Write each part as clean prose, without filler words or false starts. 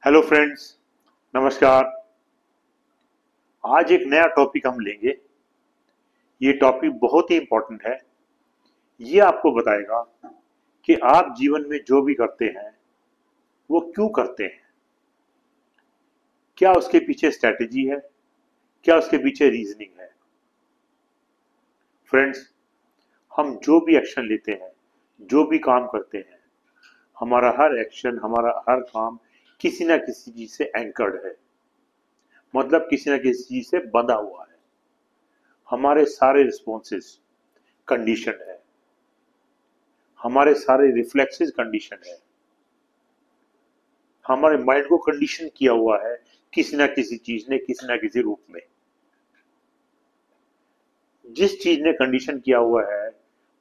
Hello friends, नमस्कार। आज एक नया टॉपिक हम लेंगे। ये टॉपिक बहुत ही इम्पोर्टेंट है। ये आपको बताएगा कि आप जीवन में जो भी करते हैं वो क्यों करते हैं। क्या उसके पीछे स्ट्रैटेजी है, क्या उसके पीछे रीजनिंग है। फ्रेंड्स, हम जो भी एक्शन लेते हैं, जो भी काम करते हैं, हमारा हर एक्शन, हमारा हर काम किसी ना किसी चीज से एंकर्ड है। मतलब किसी ना किसी चीज से बंधा हुआ है। हमारे सारे रिस्पॉन्सेस कंडीशन है, हमारे सारे रिफ्लेक्सेस कंडीशन है, हमारे माइंड को कंडीशन किया हुआ है किसी ना किसी चीज ने, किसी ना किसी रूप में। जिस चीज ने कंडीशन किया हुआ है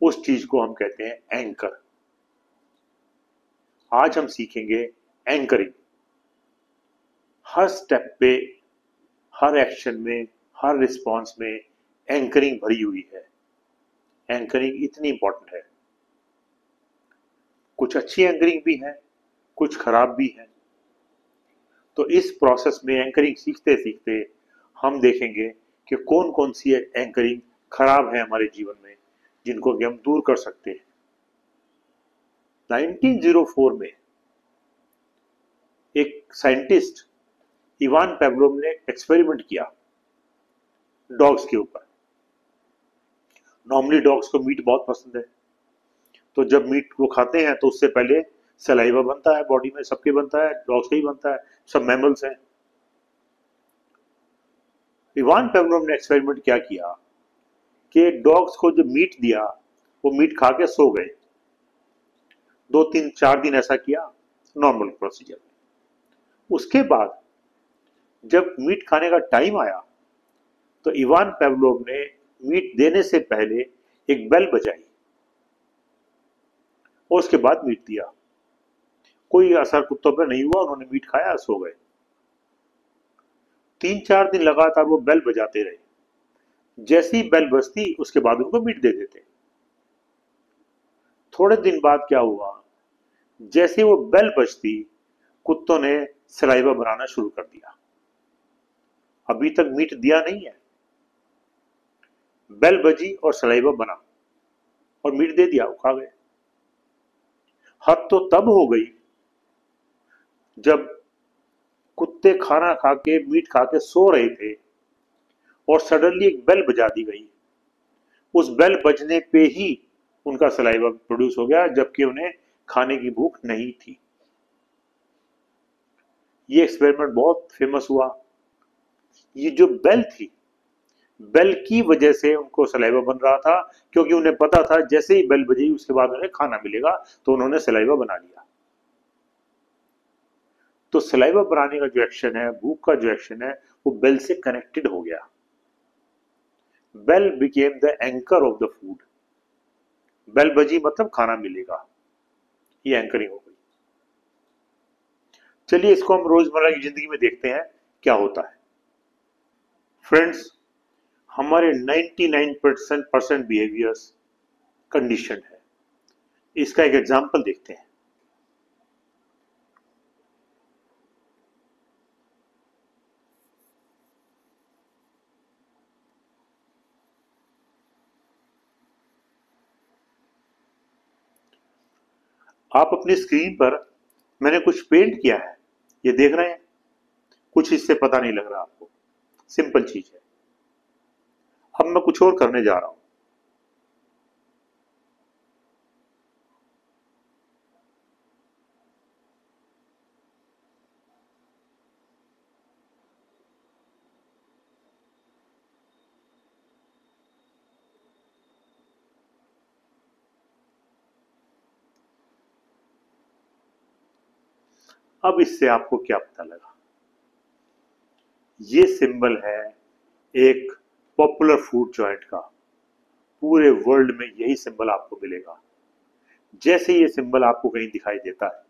उस चीज को हम कहते हैं एंकर। आज हम सीखेंगे एंकरिंग। हर स्टेप पे, हर एक्शन में, हर रिस्पॉन्स में एंकरिंग भरी हुई है। एंकरिंग इतनी इंपॉर्टेंट है। कुछ अच्छी एंकरिंग भी है, कुछ खराब भी है। तो इस प्रोसेस में एंकरिंग सीखते सीखते हम देखेंगे कि कौन कौन सी एंकरिंग खराब है हमारे जीवन में, जिनको कि हम दूर कर सकते हैं। 1904 में एक साइंटिस्ट इवान पेवलोव ने एक्सपेरिमेंट किया डॉग्स के ऊपर। नॉर्मली डॉग्स को मीट बहुत पसंद है, तो जब मीट वो खाते हैं तो उससे पहले सलाइवा बनता है, बॉडी में सबके बनता है, डॉग्स का ही बनता है, सब मैमल्स हैं। इवान पेवलोव ने एक्सपेरिमेंट क्या किया कि डॉग्स को जो मीट दिया वो मीट खा के सो गए। 2 3 4 दिन ऐसा किया, नॉर्मल प्रोसीजर। उसके बाद जब मीट खाने का टाइम आया तो इवान पेवलोव ने मीट देने से पहले एक बेल बजाई और उसके बाद मीट दिया। कोई असर कुत्तों पर नहीं हुआ, उन्होंने मीट खाया, सो गए। 3 4 दिन लगातार वो बेल बजाते रहे। जैसी ही बेल बजती उसके बाद उनको मीट दे देते। थोड़े दिन बाद क्या हुआ, जैसे वो बेल बजती कुत्तों ने सलाइवा बनाना शुरू कर दिया। अभी तक मीट दिया नहीं है, बेल बजी और सलाइवा बना और मीट दे दिया, वो खा गए। हद तो तब हो गई जब कुत्ते खाना खा के, मीट खा के सो रहे थे और सडनली एक बेल बजा दी गई। उस बेल बजने पे ही उनका सलाइवा प्रोड्यूस हो गया, जबकि उन्हें खाने की भूख नहीं थी। ये एक्सपेरिमेंट बहुत फेमस हुआ। ये जो बेल थी, बेल की वजह से उनको सलाइवा बन रहा था, क्योंकि उन्हें पता था जैसे ही बेल बजी उसके बाद उन्हें खाना मिलेगा, तो उन्होंने सलाइवा बना लिया। तो सलाइवा बनाने का जो एक्शन है, भूख का जो एक्शन है, वो बेल से कनेक्टेड हो गया। Bell became the anchor of the food. Bell बजी मतलब खाना मिलेगा, ये एंकरिंग हो गई। चलिए इसको हम रोजमर्रा की जिंदगी में देखते हैं क्या होता है। फ्रेंड्स, हमारे 99% बिहेवियर्स कंडीशन है। इसका एक एग्जांपल देखते हैं। आप अपनी स्क्रीन पर, मैंने कुछ पेंट किया है, ये देख रहे हैं। कुछ इससे पता नहीं लग रहा आपको, सिंपल चीज है। अब मैं कुछ और करने जा रहा हूं। अब इससे आपको क्या पता लगा? ये सिंबल है एक पॉपुलर फूड जॉइंट का। पूरे वर्ल्ड में यही सिंबल आपको मिलेगा। जैसे ये सिंबल आपको कहीं दिखाई देता है,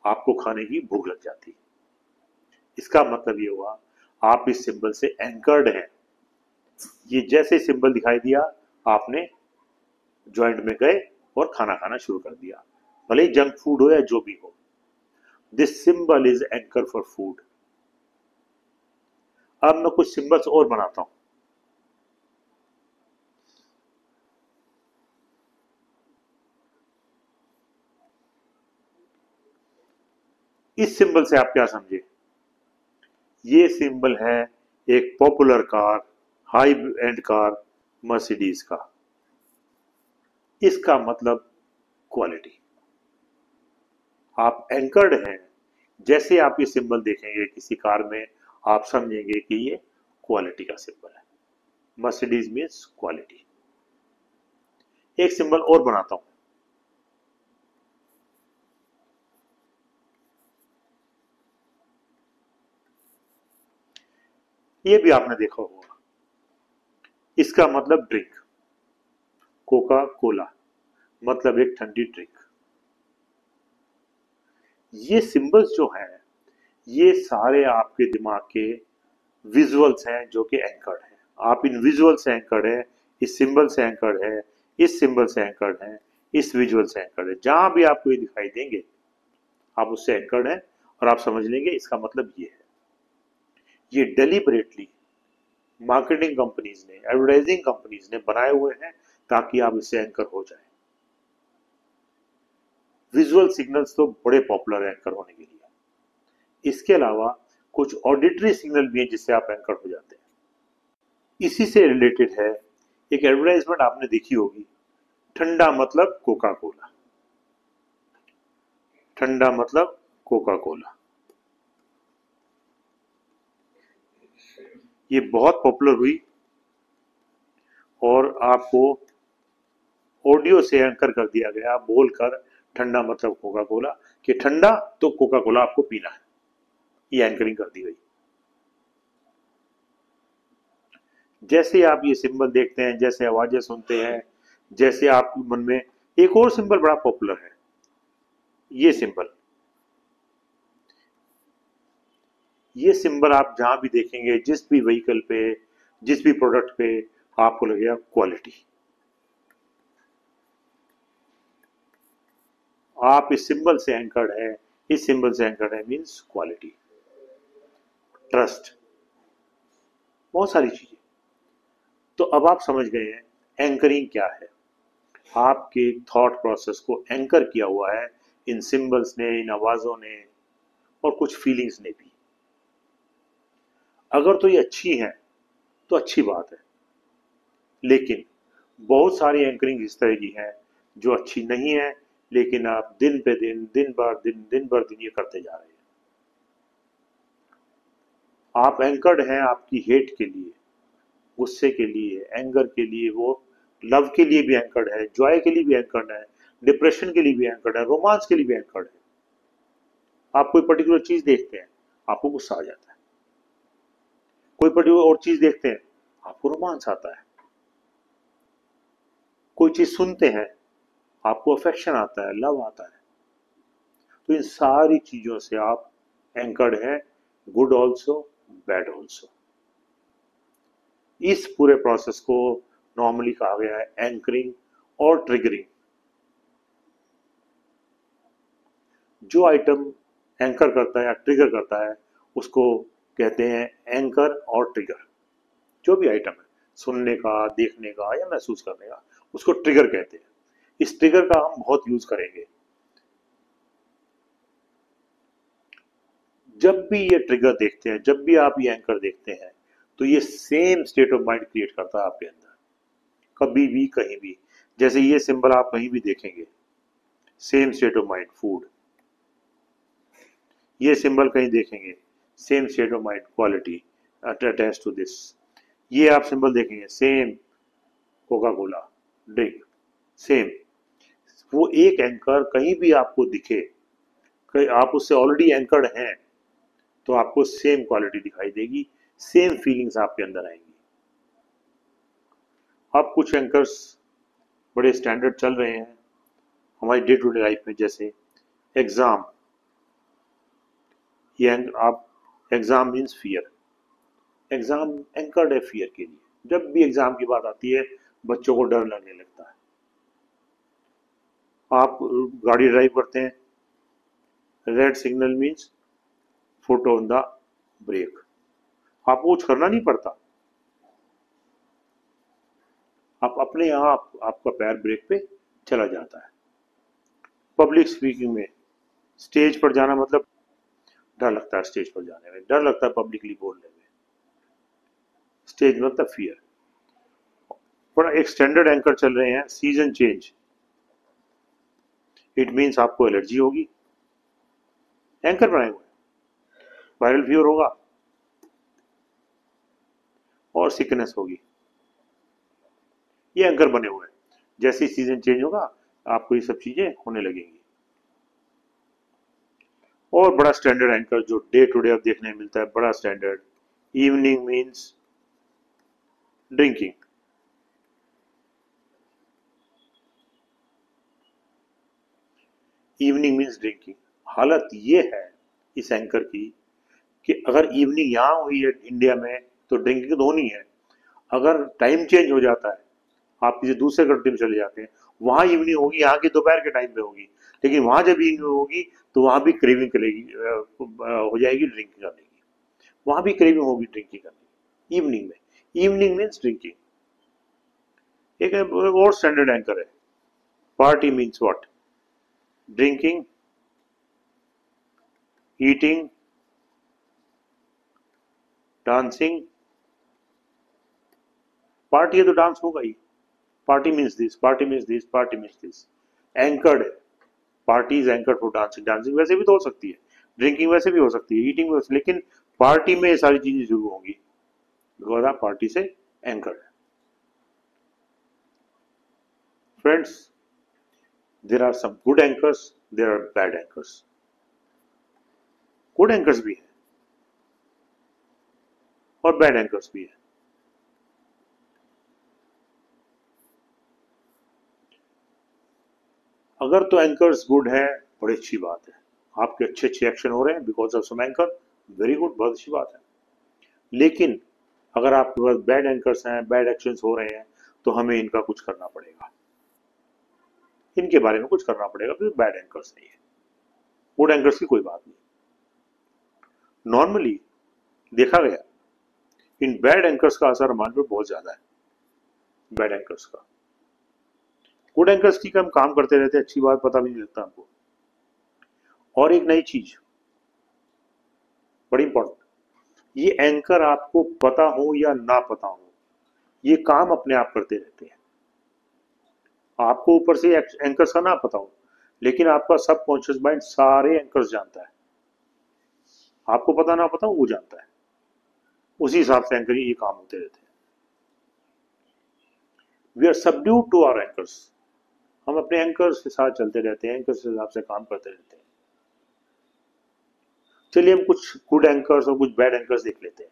आपको खाने की भूख लग जाती है। इसका मतलब ये हुआ आप इस सिंबल से एंकर्ड हैं। ये जैसे सिंबल दिखाई दिया, आपने जॉइंट में गए और खाना खाना शुरू कर दिया, भले ही जंक फूड हो या जो भी हो। This symbol is anchor for food. अब मैं कुछ सिंबल्स और बनाता हूं। इस सिंबल से आप क्या समझे? ये सिंबल है एक popular car, high and car, Mercedes का। इसका मतलब क्वालिटी। आप एंकर्ड हैं, जैसे आप ये सिंबल देखेंगे किसी कार में, आप समझेंगे कि ये क्वालिटी का सिंबल है। Mercedes means quality. एक सिंबल और बनाता हूं। ये भी आपने देखा होगा, इसका मतलब ड्रिंक। कोका कोला मतलब एक ठंडी ड्रिंक। ये सिंबल्स जो हैं, ये सारे आपके दिमाग के विजुअल्स हैं जो कि एंकर्ड हैं। आप इन विजुअल से एंकर्ड है, इस सिंबल से एंकर्ड है, इस सिंबल से एंकर्ड है, इस विजुअल से एंकर्ड है। जहां भी आपको ये दिखाई देंगे आप उससे एंकर्ड हैं और आप समझ लेंगे इसका मतलब ये है। ये डेलिबरेटली मार्केटिंग कंपनीज ने, एडवर्टाइजिंग कंपनीज ने बनाए हुए हैं ताकि आप इससे एंकर हो जाए। विजुअल सिग्नल्स तो बड़े पॉपुलर है एंकर होने के लिए। इसके अलावा कुछ ऑडिटरी सिग्नल भी हैं जिससे आप एंकर हो जाते हैं। इसी से रिलेटेड है एक एडवर्टाइजमेंट आपने देखी होगी, ठंडा मतलब कोका कोला। ठंडा मतलब कोका कोला। ये बहुत पॉपुलर हुई और आपको ऑडियो से एंकर कर दिया गया बोलकर, ठंडा मतलब कोका कोला, कि ठंडा तो कोका कोला आपको पीना है। ये एंकरिंग कर दी गई। जैसे आप ये सिंबल देखते हैं, जैसे आवाजें सुनते हैं, जैसे आपके मन में एक और सिंबल बड़ा पॉपुलर है, ये सिंबल। ये सिंबल आप जहां भी देखेंगे, जिस भी व्हीकल पे, जिस भी प्रोडक्ट पे, आपको लगेगा क्वालिटी। आप इस सिंबल से एंकर्ड है, इस सिंबल से एंकर्ड है मींस क्वालिटी, ट्रस्ट, बहुत सारी चीजें। तो अब आप समझ गए हैं एंकरिंग क्या है। आपके थॉट प्रोसेस को एंकर किया हुआ है इन सिंबल्स ने, इन आवाजों ने और कुछ फीलिंग्स ने भी। अगर तो ये अच्छी है तो अच्छी बात है, लेकिन बहुत सारी एंकरिंग इस तरह की है जो अच्छी नहीं है, लेकिन आप दिन पे दिन, दिन भर दिन ये करते जा रहे हैं। आप एंकर्ड हैं आपकी हेट के लिए, गुस्से के लिए, एंगर के लिए, वो लव के लिए भी एंकर्ड है, जॉय के लिए भी एंकर्ड है, डिप्रेशन के लिए भी एंकर्ड है, रोमांस के लिए भी एंकर्ड है। आप कोई पर्टिकुलर चीज देखते हैं, आपको गुस्सा आ जाता है। कोई पर्टिकुलर और चीज देखते हैं, आपको रोमांस आता है। कोई चीज सुनते हैं, आपको अफेक्शन आता है, लव आता है। तो इन सारी चीजों से आप एंकर्ड हैं, गुड ऑल्सो, बैड ऑल्सो। इस पूरे प्रोसेस को नॉर्मली कहा गया है एंकरिंग और ट्रिगरिंग। जो आइटम एंकर करता है या ट्रिगर करता है उसको कहते हैं एंकर और ट्रिगर। जो भी आइटम है, सुनने का, देखने का या महसूस करने का, उसको ट्रिगर कहते हैं। इस ट्रिगर का हम बहुत यूज करेंगे। जब भी ये ट्रिगर देखते हैं, जब भी आप ये एंकर देखते हैं, तो ये same state of mind create करता है आपके अंदर, कभी भी कहीं भी। जैसे ये सिंबल आप कहीं भी देखेंगे, same state of mind, food. ये सिंबल कहीं देखेंगे, same state of mind, quality attach to this. ये आप सिंबल देखेंगे, same Coca Cola drink, same. वो एक एंकर कहीं भी आपको दिखे, कहीं आप उससे ऑलरेडी एंकर्ड हैं, तो आपको सेम क्वालिटी दिखाई देगी, सेम फीलिंग्स आपके अंदर आएंगी। अब कुछ एंकर्स बड़े स्टैंडर्ड चल रहे हैं हमारी डे टू डे लाइफ में, जैसे एग्जाम। ये आप, exam means fear. Exam anchored है फियर के लिए। जब भी एग्जाम की बात आती है बच्चों को डर लगने लगता है। आप गाड़ी ड्राइव करते हैं, red signal means foot on the brake. आपको कुछ करना नहीं पड़ता, आप अपने आप आपका पैर ब्रेक पे चला जाता है। पब्लिक स्पीकिंग में स्टेज पर जाना मतलब डर लगता है, स्टेज पर जाने में डर लगता है, पब्लिकली बोलने में। स्टेज मतलब फियर। पर एक स्टैंडर्ड एंकर चल रहे हैं, सीजन चेंज, इट मीन्स आपको एलर्जी होगी। एंकर बनाए हुए, वायरल फीवर होगा और सिकनेस होगी, ये एंकर बने हुए हैं। जैसे ही सीजन चेंज होगा आपको ये सब चीजें होने लगेंगी। और बड़ा स्टैंडर्ड एंकर जो डे टू डे अब देखने में मिलता है, बड़ा standard, evening means drinking. Evening means drinking. हालत ये है इस एंकर की कि अगर इवनिंग यहाँ हुई है इंडिया में तो ड्रिंकिंग तो होनी है। अगर टाइम चेंज हो जाता है, आप किसी दूसरे कंट्री में चले जाते हैं, वहां इवनिंग होगी, यहाँ की दोपहर के टाइम पे होगी, लेकिन वहां जब इवनिंग होगी तो वहां भी क्रेविंग करेगी, हो जाएगी ड्रिंकिंग करने की, वहां भी क्रेविंग होगी ड्रिंकिंग करने की इवनिंग में। Evening means drinking. एक और स्टैंडर्ड एंकर है, party means what? Drinking, eating, dancing. Party है तो डांस होगा ही। Party means this, party means this, party means this. Anchored है, party is anchored for dancing. Dancing वैसे भी तो हो सकती है, ड्रिंकिंग वैसे भी हो सकती है, ईटिंग वैसे, लेकिन पार्टी में ये सारी चीजें जरूर होंगी बिकॉज आप पार्टी से एंकर्ड है। Friends, there are some good anchors, there are bad anchors. Good anchors भी है और बैड एंकर्स भी है। अगर तो एंकर्स गुड है, बड़ी अच्छी बात है, आपके अच्छे अच्छे एक्शन हो रहे हैं because of some anchor, very good, बहुत अच्छी बात है। लेकिन अगर आपके पास बैड एंकर्स हैं, बैड एक्शंस हो रहे हैं, तो हमें इनका कुछ करना पड़ेगा, इनके बारे में कुछ करना पड़ेगा, फिर बैड एंकर्स नहीं है। गुड एंकर्स की कोई बात नहीं। नॉर्मली देखा गया इन बैड एंकर्स का असर हमारे पे बहुत ज्यादा है, बैड एंकर्स का। गुड एंकर्स की हम काम करते रहते हैं, अच्छी बात, पता भी नहीं लगता हमको। और एक नई चीज बड़ी इंपॉर्टेंट, ये एंकर आपको पता हो या ना पता हो, ये काम अपने आप करते रहते हैं। आपको ऊपर से एंकर्स का ना पता हो, लेकिन आपका सबकॉन्शियस माइंड सारे एंकर्स जानता है, आपको पता ना पता हो वो जानता है, उसी हिसाब से एंकर ये काम होते रहते हैं। We are subdued to our anchors. हम अपने एंकर्स के साथ चलते रहते हैं, एंकर्स के हिसाब से काम करते रहते हैं। चलिए हम कुछ गुड एंकर्स और कुछ बैड एंकर्स देख लेते हैं,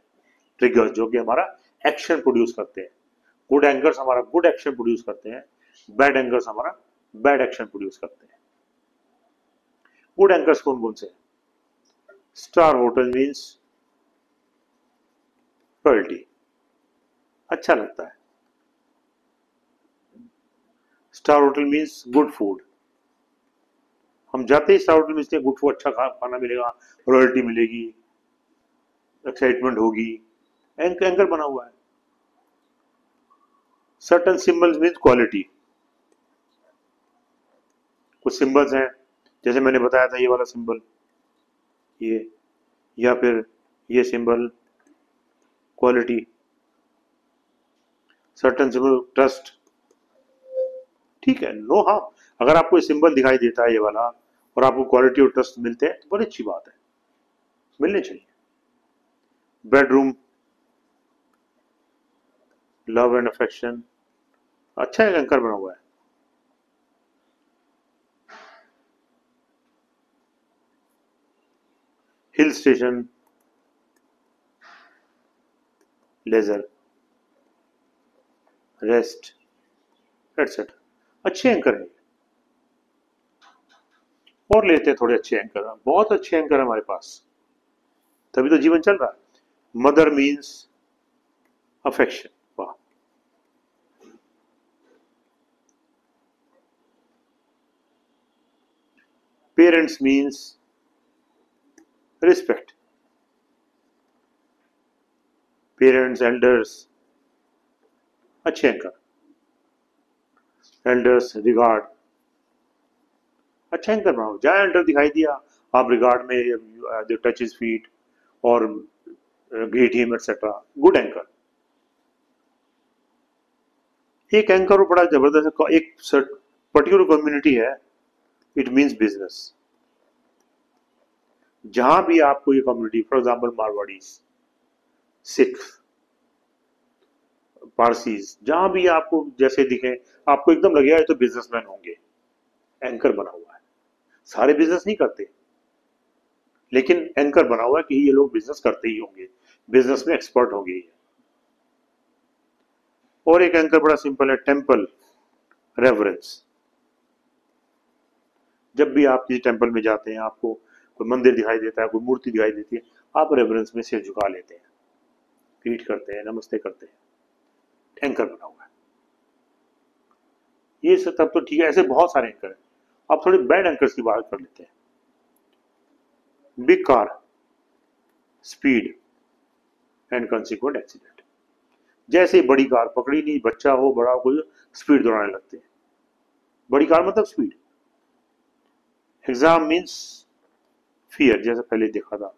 ट्रिगर्स जो कि हमारा एक्शन प्रोड्यूस करते हैं। गुड एंकर्स हमारा गुड एक्शन प्रोड्यूस करते हैं, बैड एंकर्स हमारा बैड एक्शन प्रोड्यूस करते हैं। गुड एंकर्स कौन कौन से? स्टार होटल मीन्स क्वालिटी, अच्छा लगता है। Star hotel means good food, हम जाते ही स्टार होटल में इसलिए गुड फूड, अच्छा खाना मिलेगा, रॉयल्टी मिलेगी, एक्साइटमेंट होगी, एंकर बना हुआ है। सर्टन सिंबल्स मीन्स क्वालिटी, कुछ सिंबल्स हैं जैसे मैंने बताया था, ये वाला सिंबल, ये, या फिर ये symbol, quality. Certain symbol, trust, ठीक है, नो हार्म। अगर आपको ये सिंबल दिखाई देता है ये वाला और आपको क्वालिटी और ट्रस्ट मिलते हैं तो बड़ी अच्छी बात है, मिलने चाहिए। बेडरूम, लव एंड अफेक्शन, अच्छा है, एंकर बना हुआ है। Hill station, leisure, rest, etcetera, अच्छे एंकर हैं। और लेते हैं थोड़े अच्छे एंकर, बहुत अच्छे एंकर है हमारे पास, तभी तो जीवन चल रहा है। मदर मीन्स अफेक्शन, वाह। Parents means respect, parents, elders, अच्छे एंकर, एल्डर्स, रिगार्ड, अच्छा एंकर बनाओ। जहां एल्डर दिखाई दिया आप रिगार्ड में टच हिज फीट और greet him etcetera, good anchor. एक एंकर बड़ा जबरदस्त, एक पर्टिकुलर कम्युनिटी है, इट मीन्स बिजनेस। जहां भी आपको ये community, for example Marwaris, Sikh, Parsis, जहां भी आपको जैसे दिखे, आपको एकदम लगेगा ये तो बिजनेसमैन होंगे, एंकर बना हुआ है। सारे बिजनेस नहीं करते, लेकिन एंकर बना हुआ है कि ये लोग बिजनेस करते ही होंगे, बिजनेस में एक्सपर्ट होंगे ये। और एक एंकर बड़ा सिंपल है, टेम्पल रेवरेंस। जब भी आप किसी टेम्पल में जाते हैं, आपको कोई मंदिर दिखाई देता है, कोई मूर्ति दिखाई देती है, आप रेवरेंस में सिर झुका लेते हैं, ग्रीट करते हैं, नमस्ते करते हैं, एंकर बना हुआ है। ये सब तब तो ठीक है, ऐसे बहुत सारे एंकर हैं। अब थोड़े बैड एंकर्स की बात कर लेते हैं। Big car, speed and consequent accident. जैसे ही बड़ी कार पकड़ी नहीं, बच्चा हो बड़ा हो, कोई स्पीड दौड़ाने लगते हैं। बड़ी कार मतलब स्पीड। एग्जाम मीन्स फियर, जैसे पहले देखा था।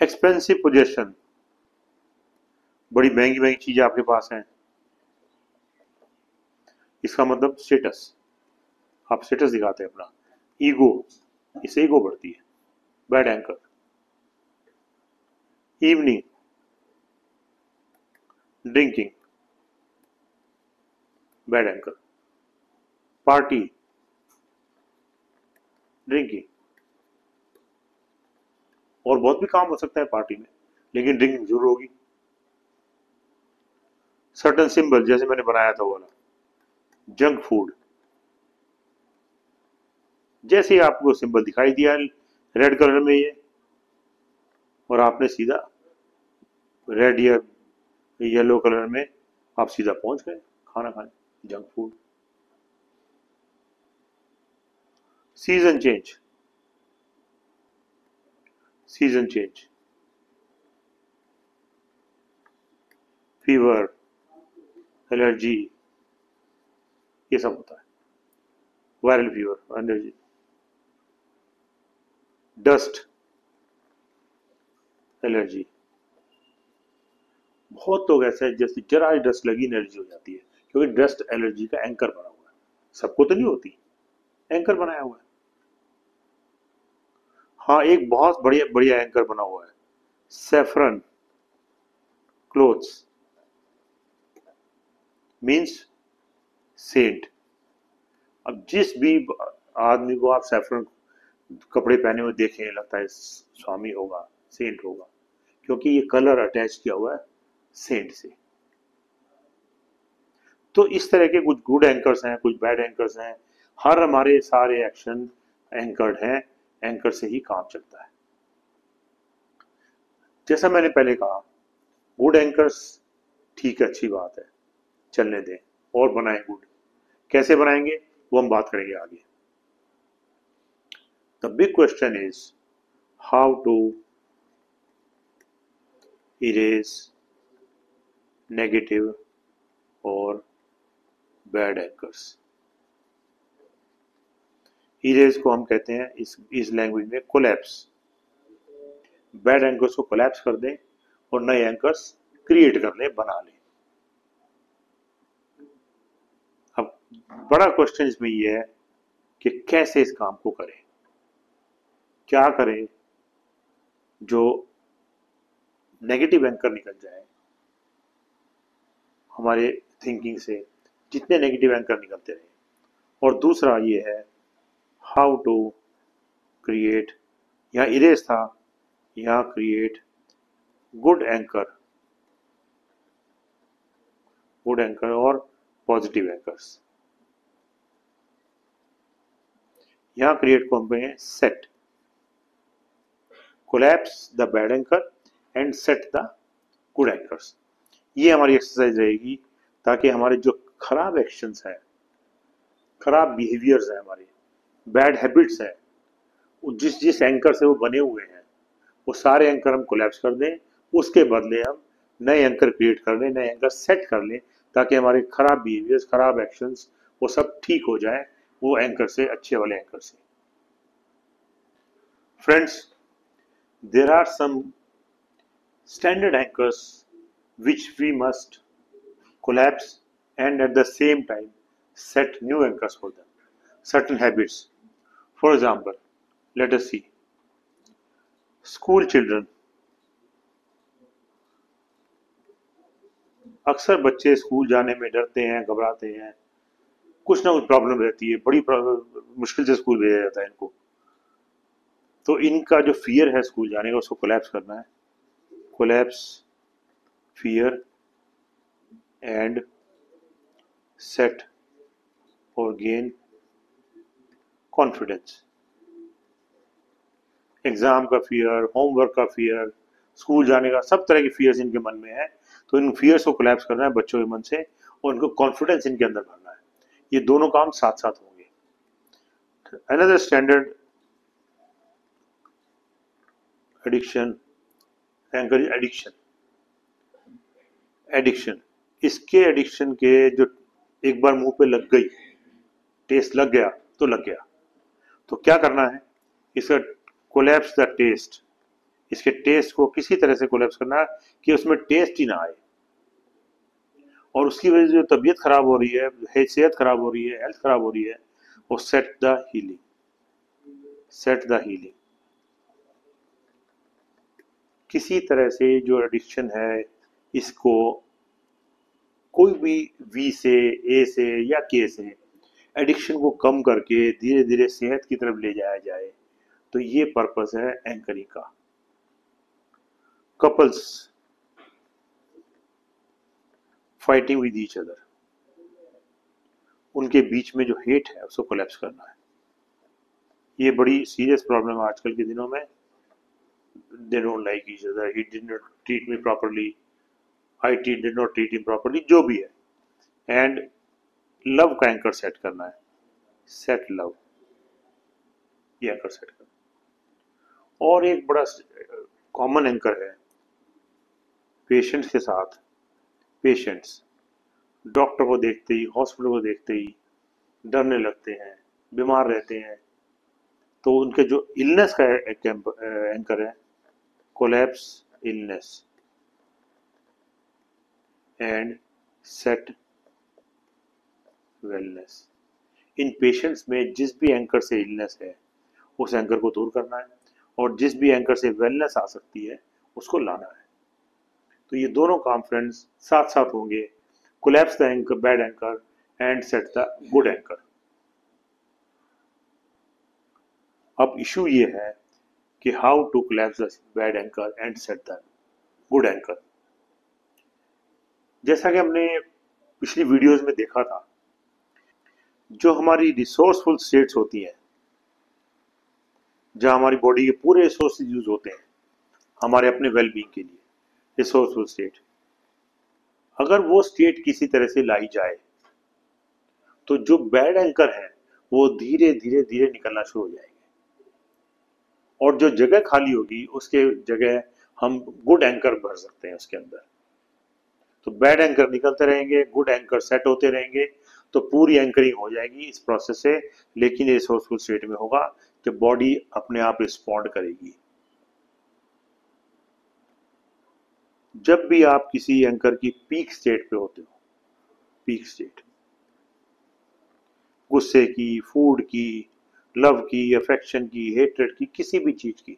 एक्सपेंसिव पोजेशन, बड़ी महंगी महंगी चीजें आपके पास हैं, इसका मतलब स्टेटस, आप स्टेटस दिखाते हैं अपना। ईगो, इससे ईगो बढ़ती है, bad anchor. Evening, drinking, bad anchor. Party, drinking, और बहुत भी काम हो सकता है पार्टी में, लेकिन ड्रिंकिंग जरूर होगी। सर्टन सिंबल, जैसे मैंने बनाया था वाला जंक फूड, जैसे ही आपको सिंबल दिखाई दिया रेड कलर में ये, और आपने सीधा रेड या येलो कलर में आप सीधा पहुंच गए खाना खाने, junk food. Season change, season change, fever, allergy, ये सब होता है। Viral fever, allergy, dust allergy. बहुत लोग ऐसे हैं जैसे जरा डस्ट लगी एलर्जी हो जाती है, क्योंकि डस्ट एलर्जी का एंकर बना हुआ है। सबको तो नहीं होती, एंकर बनाया हुआ है। हाँ, एक बहुत बढ़िया बढ़िया एंकर बना हुआ है, सेफ्रन क्लोथ्स मीन्स सेंट। अब जिस भी आदमी को आप सेफ्रन कपड़े पहने हुए देखें, लगता है स्वामी होगा, सेंट होगा, क्योंकि ये कलर अटैच किया हुआ है सेंट से। तो इस तरह के कुछ गुड एंकर्स हैं, कुछ बैड एंकर्स हैं। हर हमारे सारे एक्शन एंकर्ड हैं, एंकर से ही काम चलता है। जैसा मैंने पहले कहा, गुड एंकर्स ठीक है, अच्छी बात है, चलने दें और बनाएं गुड। कैसे बनाएंगे वो हम बात करेंगे आगे। The big question is how to erase negative और बैड एंकर्स। इरेज को हम कहते हैं इस लैंग्वेज में कोलैप्स। बैड एंकर्स को कोलैप्स कर दें और नए एंकर्स क्रिएट कर लें, बना लें। अब बड़ा क्वेश्चन इसमें यह है कि कैसे इस काम को करें, क्या करें जो नेगेटिव एंकर निकल जाए हमारे थिंकिंग से, जितने नेगेटिव एंकर निकलते रहे। और दूसरा ये है हाउ टू क्रिएट, यहाँ इरेज था, यहाँ create good anchor, good anchor और पॉजिटिव एंकर्स। यहाँ क्रिएट को हम कहेंगे set, collapse the bad anchor and set the good anchors. ये हमारी एक्सरसाइज रहेगी, ताकि हमारे जो खराब एक्शंस हैं, खराब बिहेवियर्स हैं, हमारे बैड हैबिट्स हैं, जिस जिस एंकर से वो बने हुए हैं वो सारे एंकर हम कोलैप्स कर दें, उसके बदले हम नए एंकर क्रिएट कर लें, नए एंकर सेट कर लें, ताकि हमारे खराब बिहेवियर्स, खराब एक्शंस वो सब ठीक हो जाए वो एंकर से, अच्छे वाले एंकर से। Friends, there are some standard anchors which we must collapse and at the same time set new anchors for them. Certain habits. For example, let us see. School children. अक्सर बच्चे school जाने में डरते हैं, घबराते हैं, कुछ ना कुछ प्रॉब्लम रहती है, बड़ी मुश्किल से स्कूल भेजा जाता है इनको। तो इनका जो फियर है स्कूल जाने का उसको कोलैप्स करना है। कोलैप्स फियर एंड सेट और गेन कॉन्फिडेंस। एग्जाम का फियर, होमवर्क का फियर, स्कूल जाने का, सब तरह की फियर्स इनके मन में है, तो इन फियर्स को कोलैप्स करना है बच्चों के मन से और इनको कॉन्फिडेंस इनके अंदर भरना है। ये दोनों काम साथ साथ होंगे। Another standard addiction anchor addiction. Addiction, इसके एडिक्शन के जो एक बार मुंह पे लग गई, टेस्ट लग गया तो लग गया, तो क्या करना है, इसका कोलैप्स द टेस्ट, इसके टेस्ट को किसी तरह से कोलैप्स करना है कि उसमें टेस्ट ही ना आए, और उसकी वजह से जो तबीयत खराब हो रही है, सेहत खराब हो रही है, हेल्थ खराब हो रही है, वो set the healing, set the healing. किसी तरह से जो एडिक्शन है इसको कोई भी वी से, ए से या के से एडिक्शन को कम करके धीरे धीरे सेहत की तरफ ले जाया जाए, तो ये पर्पस है एंकरिंग का। Couples fighting with each other, उनके बीच में जो हेट है उसको कोलैप्स करना है। ये बड़ी सीरियस प्रॉब्लम है आजकल के दिनों में। They don't like each other, he did not treat me properly, I did not treat him properly, जो भी है। एंड लव का एंकर सेट करना है, सेट लव, ये एंकर सेट करना। और एक बड़ा कॉमन एंकर है पेशेंट्स के साथ। पेशेंट्स डॉक्टर को देखते ही, हॉस्पिटल को देखते ही डरने लगते हैं, बीमार रहते हैं, तो उनके जो इलनेस का एंकर है collapse illness and set wellness. In patients में जिस भी एंकर से इलनेस है उस एंकर को दूर करना है, और जिस भी एंकर से वेलनेस आ सकती है उसको लाना है। तो ये दोनों काम फ्रेंड्स साथ साथ होंगे, collapse the anchor, bad anchor and set the good anchor. अब इशू ये है कि how to collapse the bad anchor and set the good anchor. जैसा कि हमने पिछली वीडियोस में देखा था, जो हमारी रिसोर्सफुल स्टेट्स होती हैं, जहां हमारी बॉडी के पूरे रिसोर्सेज यूज होते हैं हमारे अपने वेलबींग के लिए, रिसोर्सफुल स्टेट, अगर वो स्टेट किसी तरह से लाई जाए तो जो बैड एंकर है वो धीरे धीरे धीरे निकलना शुरू हो जाएंगे, और जो जगह खाली होगी उसके जगह हम गुड एंकर भर सकते हैं उसके अंदर। तो बैड एंकर निकलते रहेंगे, गुड एंकर सेट होते रहेंगे, तो पूरी एंकरिंग हो जाएगी इस प्रोसेस से। लेकिन ये रिसोर्सफुल स्टेट में होगा जब बॉडी अपने आप रिस्पॉन्ड करेगी। जब भी आप किसी एंकर की पीक स्टेट पे होते हो, पीक स्टेट गुस्से की, फूड की, लव की, अफेक्शन की, हेट्रेड की, किसी भी चीज की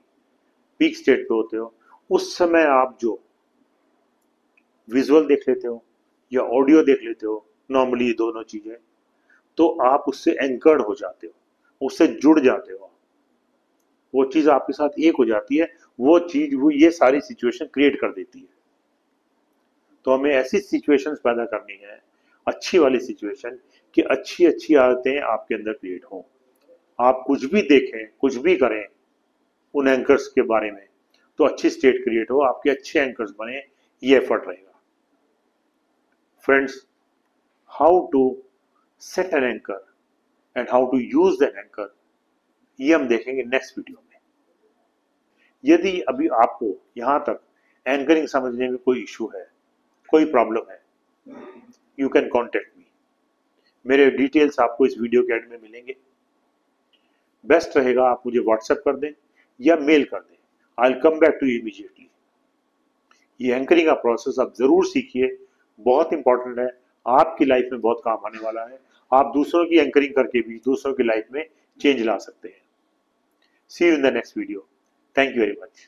पीक स्टेट पे होते हो, उस समय आप जो विजुअल देख लेते हो या ऑडियो देख लेते हो, नॉर्मली दोनों चीजें, तो आप उससे एंकर्ड हो जाते हो, उससे जुड़ जाते हो, वो चीज आपके साथ एक हो जाती है, वो चीज वो ये सारी सिचुएशन क्रिएट कर देती है। तो हमें ऐसी सिचुएशंस पैदा करनी है, अच्छी वाली सिचुएशन, कि अच्छी अच्छी आदतें आपके अंदर क्रिएट हो। आप कुछ भी देखें, कुछ भी करें उन एंकर्स के बारे में, तो अच्छी स्टेट क्रिएट हो, आपके अच्छे एंकर्स बने, ये एफर्ट रहेगा। Friends, how to set an anchor and how to use that anchor ये हम देखेंगे नेक्स्ट वीडियो में। यदि अभी आपको यहाँ तक एंकरिंग समझने में कोई इशू है, कोई प्रॉब्लम है, यू कैन कॉन्टेक्ट मी। मेरे डिटेल्स आपको इस वीडियो के एंड में मिलेंगे। बेस्ट रहेगा आप मुझे व्हाट्सएप कर दें या मेल कर दें, I will come back to you immediately. ये एंकरिंग का प्रोसेस आप जरूर सीखिए, बहुत इंपॉर्टेंट है, आपकी लाइफ में बहुत काम आने वाला है। आप दूसरों की एंकरिंग करके भी दूसरों की लाइफ में चेंज ला सकते हैं। See you in the next video. Thank you very much.